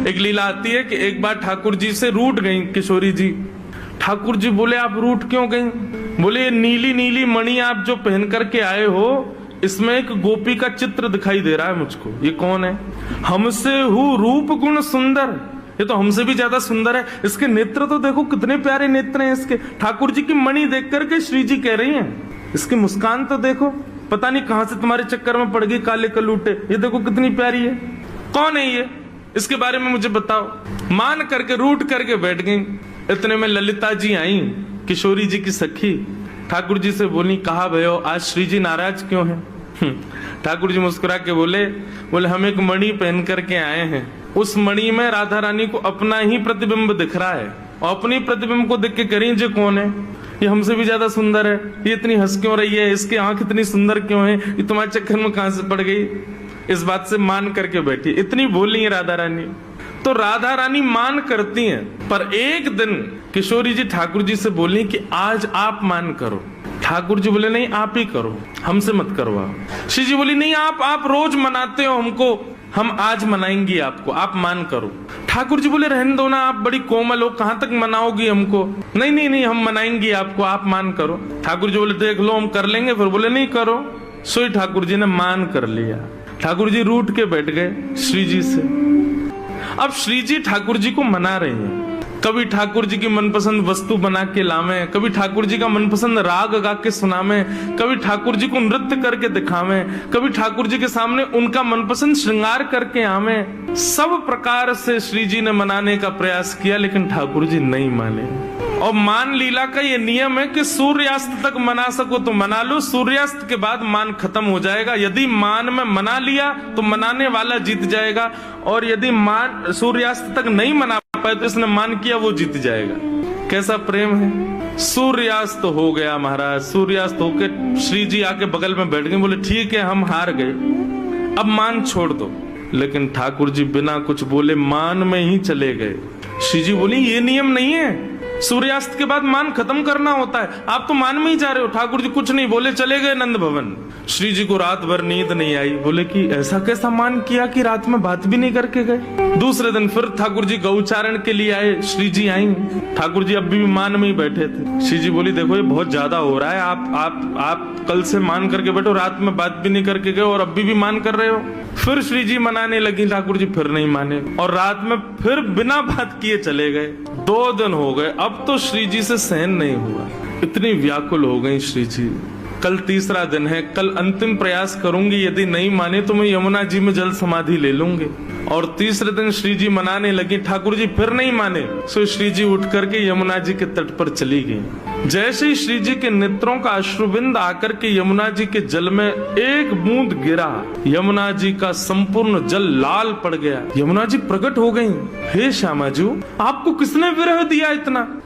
एक लीला आती है कि एक बार ठाकुर जी से रूठ गई किशोरी जी। ठाकुर जी बोले आप रूठ क्यों गई? बोले ये नीली नीली मणि आप जो पहन करके आए हो, इसमें एक गोपी का चित्र दिखाई दे रहा है मुझको। ये कौन है? हमसे हूँ रूप गुण सुंदर, ये तो हमसे भी ज्यादा सुंदर है। इसके नेत्र तो देखो कितने प्यारे नेत्र हैं इसके। ठाकुर जी की मणि देख करके श्री जी कह रही हैं, इसकी मुस्कान तो देखो, पता नहीं कहां से तुम्हारे चक्कर में पड़ गई काले कलूटे, ये देखो कितनी प्यारी है। कौन है ये? इसके बारे में मुझे बताओ। मान करके रूठ करके बैठ गई। इतने में ललिता जी आई, किशोरी जी की सखी। ठाकुर जी से बोली, कहा भयो आज श्री जी नाराज क्यों हैं? ठाकुर जी मुस्कुरा के बोले हम एक मणि पहन करके आए हैं, उस मणि में राधा रानी को अपना ही प्रतिबिंब दिख रहा है, और अपनी प्रतिबिंब को देख के करें जे कौन है? ये हमसे भी ज्यादा सुंदर है, ये इतनी हंस क्यों रही है, इसकी आंख इतनी सुंदर क्यों है, ये तुम्हारे चक्कर में कहां से पड़ गई? इस बात से मान करके बैठी। इतनी बोली है राधा रानी, तो राधा रानी मान करती हैं। पर एक दिन किशोरी जी ठाकुर जी से बोली कि आज आप मान करो। ठाकुर जी बोले नहीं आप ही करो, हमसे मत करवाओ। श्री जी बोली नहीं आप रोज मनाते हो हमको, हम आज मनाएंगी आपको, आप मान करो। ठाकुर जी बोले रहने दो ना, आप बड़ी कोमल हो, कहां तक मनाओगी हमको? नहीं नहीं नहीं हम मनाएंगी आपको, आप मान करो। ठाकुर जी बोले देख लो हम कर लेंगे। फिर बोले नहीं करो। सोई ठाकुर जी ने मान कर लिया। ठाकुर जी रूठ के बैठ गए श्री जी से। अब श्री जी ठाकुर जी को मना रहे हैं। कभी ठाकुर जी की मनपसंद वस्तु बना के लावे, कभी ठाकुर जी का मनपसंद राग गा के सुनावे, कभी ठाकुर जी को नृत्य करके दिखावे, कभी ठाकुर जी के सामने उनका मनपसंद श्रृंगार करके आवे। सब प्रकार से श्री जी ने मनाने का प्रयास किया, लेकिन ठाकुर जी नहीं माने। और मान लीला का ये नियम है कि सूर्यास्त तक मना सको तो मना लो, सूर्यास्त के बाद मान खत्म हो जाएगा। यदि मान में मना लिया तो मनाने वाला जीत जाएगा, और यदि मान सूर्यास्त तक नहीं मना पाए तो इसने मान किया वो जीत जाएगा। कैसा प्रेम है। सूर्यास्त हो गया महाराज, सूर्यास्त होके श्री जी आके बगल में बैठ गए। बोले ठीक है हम हार गए, अब मान छोड़ दो। लेकिन ठाकुर जी बिना कुछ बोले मान में ही चले गए। श्री जी बोली ये नियम नहीं है, सूर्यास्त के बाद मान खत्म करना होता है, आप तो मान में ही जा रहे हो। ठाकुर जी कुछ नहीं बोले, चले गए नंद भवन। श्री जी को रात भर नींद नहीं आई। बोले कि ऐसा कैसा मान किया कि रात में बात भी नहीं करके गए। दूसरे दिन फिर ठाकुर जी गौचारण के लिए आए। श्री जी आई, ठाकुर जी अब भी मान में ही बैठे थे। श्री जी बोली देखो ये बहुत ज्यादा हो रहा है, आप कल से मान करके बैठो, रात में बात भी नहीं करके गए और अभी भी मान कर रहे हो। फिर श्री जी मनाने लगी, ठाकुर जी फिर नहीं माने, और रात में फिर बिना बात किए चले गए। 2 दिन हो गए, अब तो श्री जी से सहन नहीं हुआ, इतनी व्याकुल हो गई श्री जी। कल तीसरा दिन है, कल अंतिम प्रयास करूंगी, यदि नहीं माने तो मैं यमुना जी में जल समाधि ले लूंगी। और तीसरे दिन श्री जी मनाने लगी, ठाकुर जी फिर नहीं माने। सो श्री जी उठ करके यमुना जी के तट पर चली गई। जैसे ही श्री जी के नेत्रों का अश्रुबिंद आकर के यमुना जी के जल में एक बूंद गिरा, यमुना जी का संपूर्ण जल लाल पड़ गया। यमुना जी प्रकट हो गई। हे श्यामा जी, आपको किसने विरह दिया?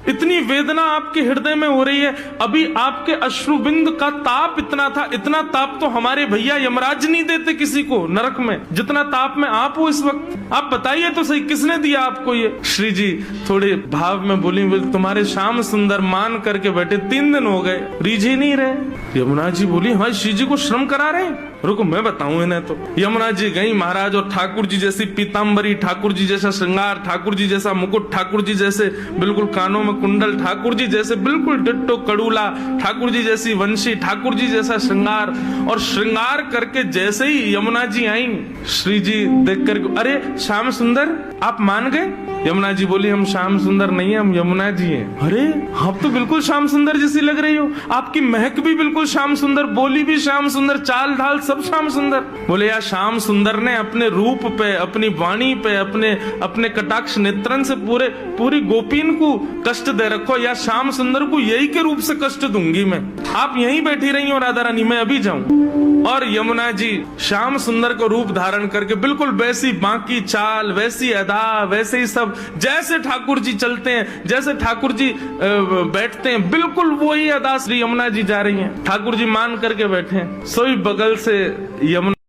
इतनी वेदना आपके हृदय में हो रही है। अभी आपके अश्रुबिंद का ताप इतना था, इतना ताप तो हमारे भैया यमराज नहीं देते किसी को नरक में, जितना ताप में आप हो इस वक्त। आप बताइए तो सही, किसने दिया आपको ये? श्री जी थोड़े भाव में बोली, तुम्हारे श्याम सुंदर मान करके बैठे 3 दिन हो गए, रीझ ही नहीं रहे। यमुना जी बोली हाँ श्री जी को श्रम करा रहे हैं, रुको मैं बताऊं इन्हें। तो यमुना जी गई महाराज, और ठाकुर जी जैसी पीताम्बरी, ठाकुर जी जैसा श्रृंगार, ठाकुर जी जैसा मुकुट, ठाकुर जी जैसे बिल्कुल कानों में कुंडल, ठाकुर जी जैसे बिल्कुल डिट्टो कड़ूला, ठाकुर जी जैसी वंशी, ठाकुर जी जैसा श्रृंगार। और श्रृंगार करके जैसे ही यमुना जी आई, श्री जी देख कर अरे श्याम सुंदर आप मान गए? यमुना जी बोली हम श्याम सुंदर नहीं है, हम यमुना जी हैं। अरे आप तो बिल्कुल श्याम सुंदर जैसी लग रही हो, आपकी महक भी बिल्कुल श्याम सुंदर, बोली भी श्याम सुंदर, चाल ढाल सब श्याम सुंदर। बोले यार श्याम सुंदर ने अपने रूप पे, अपनी वाणी पे, अपने कटाक्ष नेत्रन से पूरी गोपीन को कष्ट दे रखो। या श्याम सुंदर को यही के रूप से कष्ट दूंगी मैं, आप यहीं बैठी रही हो राधा रानी, मैं अभी जाऊं। और यमुना जी श्याम सुंदर को रूप धारण करके बिल्कुल वैसी बाकी चाल, वैसी अदा, वैसे ही सब, जैसे ठाकुर जी चलते हैं, जैसे ठाकुर जी बैठते हैं, बिल्कुल वही अदा श्री यमुना जी जा रही हैं। ठाकुर जी मान करके बैठे हैं। सोई बगल से यमुना